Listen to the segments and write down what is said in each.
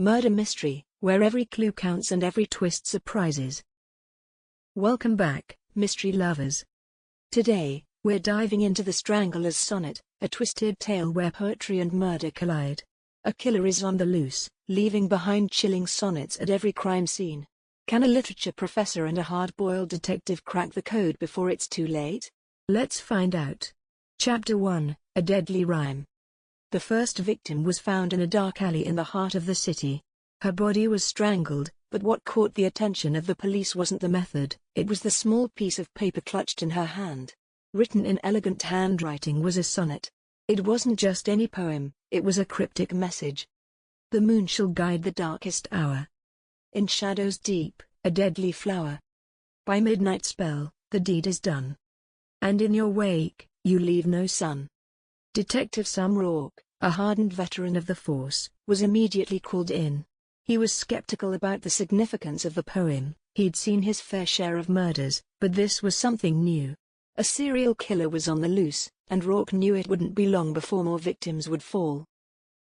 Murder mystery, where every clue counts and every twist surprises. Welcome back, mystery lovers. Today, we're diving into the Strangler's Sonnet, a twisted tale where poetry and murder collide. A killer is on the loose, leaving behind chilling sonnets at every crime scene. Can a literature professor and a hard-boiled detective crack the code before it's too late? Let's find out. Chapter 1, A Deadly Rhyme. The first victim was found in a dark alley in the heart of the city. Her body was strangled, but what caught the attention of the police wasn't the method, it was the small piece of paper clutched in her hand. Written in elegant handwriting was a sonnet. It wasn't just any poem, it was a cryptic message. The moon shall guide the darkest hour. In shadows deep, a deadly flower. By midnight spell, the deed is done. And in your wake, you leave no son. Detective Sam Rourke, a hardened veteran of the force, was immediately called in. He was skeptical about the significance of the poem. He'd seen his fair share of murders, but this was something new. A serial killer was on the loose, and Rourke knew it wouldn't be long before more victims would fall.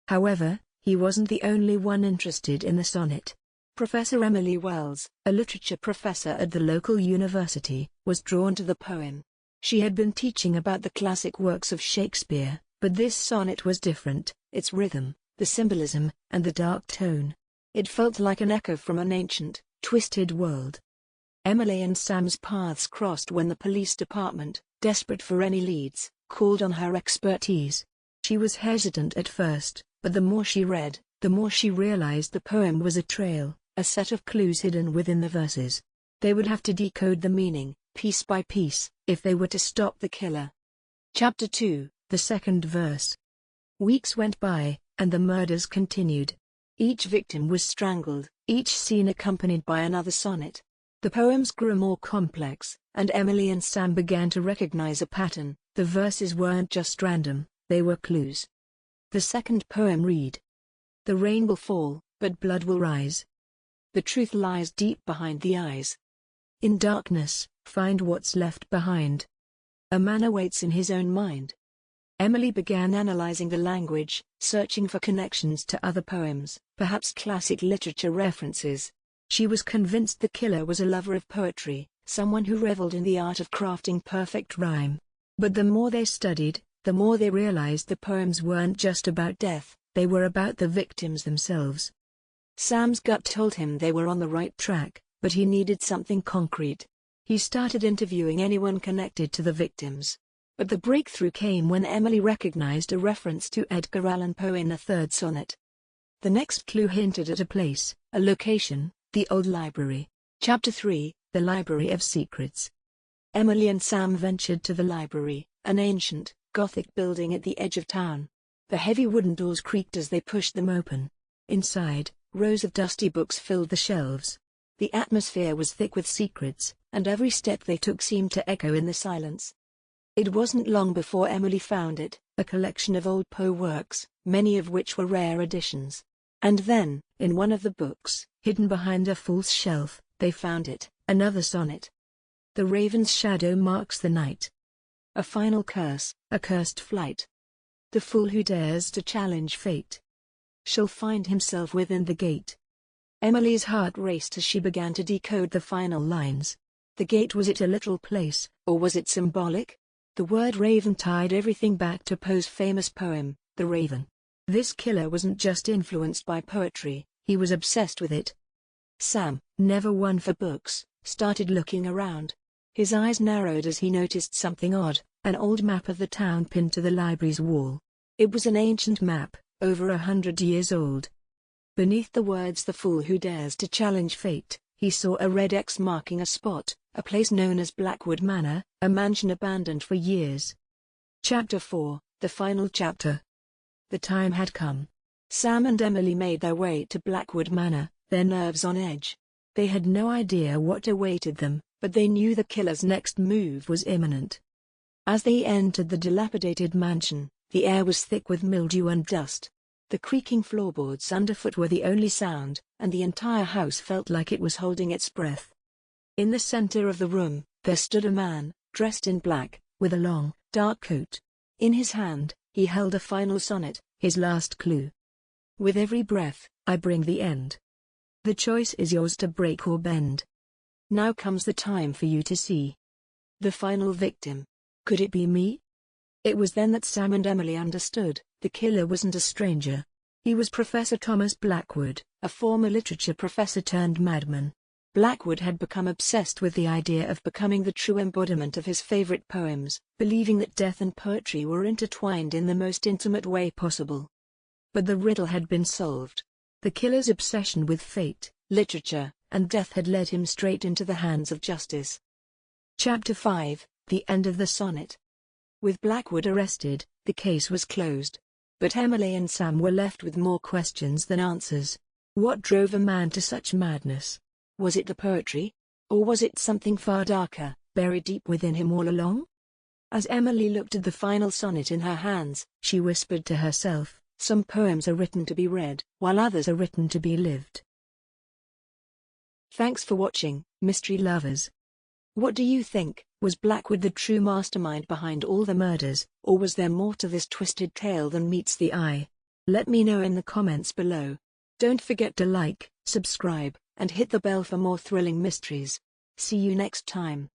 However, he wasn't the only one interested in the sonnet. Professor Emily Wells, a literature professor at the local university, was drawn to the poem. She had been teaching about the classic works of Shakespeare, but this sonnet was different, its rhythm, the symbolism, and the dark tone. It felt like an echo from an ancient, twisted world. Emily and Sam's paths crossed when the police department, desperate for any leads, called on her expertise. She was hesitant at first, but the more she read, the more she realized the poem was a trail, a set of clues hidden within the verses. They would have to decode the meaning, piece by piece, if they were to stop the killer. Chapter 2, the second verse. Weeks went by, and the murders continued. Each victim was strangled, each scene accompanied by another sonnet. The poems grew more complex, and Emily and Sam began to recognize a pattern. The verses weren't just random, they were clues. The second poem read: The rain will fall, but blood will rise. The truth lies deep behind the eyes. In darkness, find what's left behind. A man awaits in his own mind. Emily began analyzing the language, searching for connections to other poems, perhaps classic literature references. She was convinced the killer was a lover of poetry, someone who reveled in the art of crafting perfect rhyme. But the more they studied, the more they realized the poems weren't just about death, they were about the victims themselves. Sam's gut told him they were on the right track, but he needed something concrete. He started interviewing anyone connected to the victims. But the breakthrough came when Emily recognized a reference to Edgar Allan Poe in the third sonnet. The next clue hinted at a place, a location, the old library. Chapter 3, The Library of Secrets. Emily and Sam ventured to the library, an ancient, Gothic building at the edge of town. The heavy wooden doors creaked as they pushed them open. Inside, rows of dusty books filled the shelves. The atmosphere was thick with secrets, and every step they took seemed to echo in the silence. It wasn't long before Emily found it, a collection of old Poe works, many of which were rare editions. And then, in one of the books, hidden behind a false shelf, they found it, another sonnet. The raven's shadow marks the night. A final curse, a cursed flight. The fool who dares to challenge fate shall find himself within the gate. Emily's heart raced as she began to decode the final lines. The gate, was it a literal place, or was it symbolic? The word raven tied everything back to Poe's famous poem, The Raven. This killer wasn't just influenced by poetry, he was obsessed with it. Sam, never one for books, started looking around. His eyes narrowed as he noticed something odd, an old map of the town pinned to the library's wall. It was an ancient map, over 100 years old. Beneath the words "the fool who dares to challenge fate," he saw a red X marking a spot, a place known as Blackwood Manor, a mansion abandoned for years. Chapter 4, the final chapter. The time had come. Sam and Emily made their way to Blackwood Manor, their nerves on edge. They had no idea what awaited them, but they knew the killer's next move was imminent. As they entered the dilapidated mansion, the air was thick with mildew and dust. The creaking floorboards underfoot were the only sound, and the entire house felt like it was holding its breath. In the center of the room, there stood a man, dressed in black, with a long, dark coat. In his hand, he held a final sonnet, his last clue. With every breath, I bring the end. The choice is yours to break or bend. Now comes the time for you to see the final victim. Could it be me? It was then that Sam and Emily understood, the killer wasn't a stranger. He was Professor Thomas Blackwood, a former literature professor turned madman. Blackwood had become obsessed with the idea of becoming the true embodiment of his favorite poems, believing that death and poetry were intertwined in the most intimate way possible. But the riddle had been solved. The killer's obsession with fate, literature, and death had led him straight into the hands of justice. Chapter 5, The End of the Sonnet. With Blackwood arrested, the case was closed. But Emily and Sam were left with more questions than answers. What drove a man to such madness? Was it the poetry? Or was it something far darker, buried deep within him all along? As Emily looked at the final sonnet in her hands, she whispered to herself, "Some poems are written to be read, while others are written to be lived." Thanks for watching, mystery lovers. What do you think? Was Blackwood the true mastermind behind all the murders, or was there more to this twisted tale than meets the eye? Let me know in the comments below. Don't forget to like, subscribe, and hit the bell for more thrilling mysteries. See you next time.